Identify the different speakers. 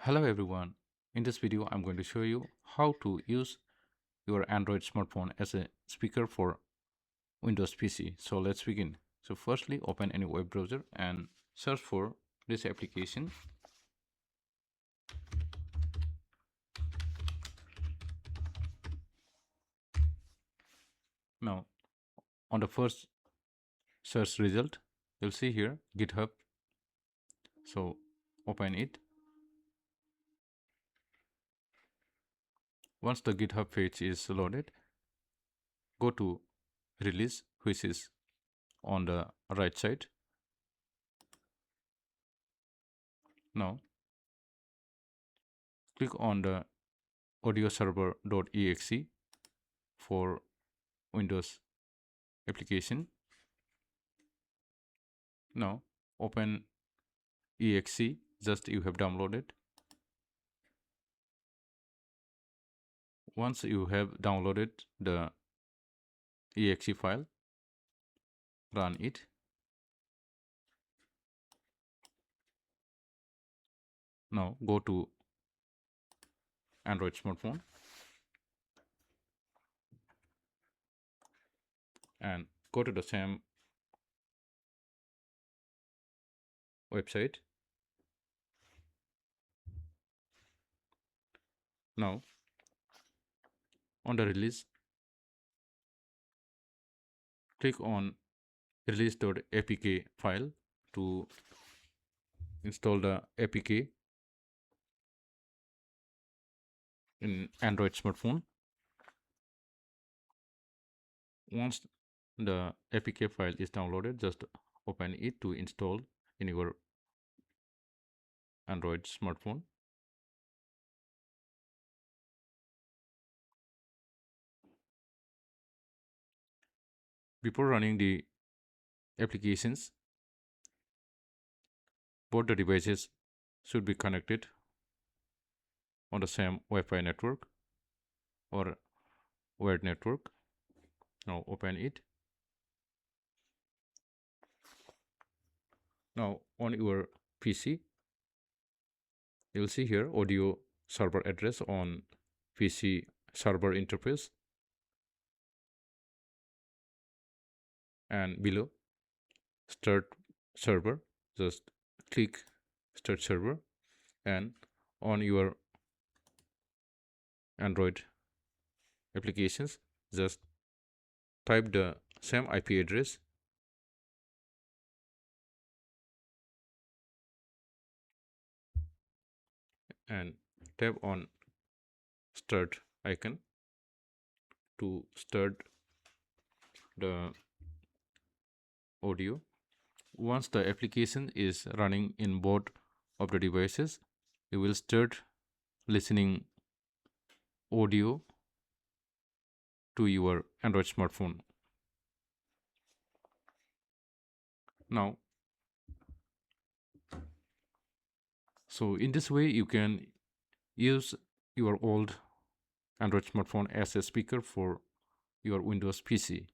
Speaker 1: Hello everyone. In this video, I'm going to show you how to use your Android smartphone as a speaker for Windows PC. So let's begin. So firstly, open any web browser and search for this application. Now, on the first search result, you'll see here GitHub. So open it. Once the GitHub page is loaded, go to release, which is on the right side. Now click on the audioserver.exe for Windows application. Now open exe just you have downloaded. Once you have downloaded the exe file, run it. Now go to Android smartphone and go to the same website. Now on the release, click on release.apk file to install the apk in Android smartphone. Once the apk file is downloaded, just open it to install in your Android smartphone. Before running the applications, both the devices should be connected on the same Wi-Fi network or wired network. Now open it. Now on your PC, you'll see here audio server address on PC server interface, and below start server, just click start server, and on your Android applications, just type the same IP address and tap on start icon to start the audio. Once the application is running in both of the devices, you will start listening audio to your Android smartphone. Now, so in this way, you can use your old Android smartphone as a speaker for your Windows PC.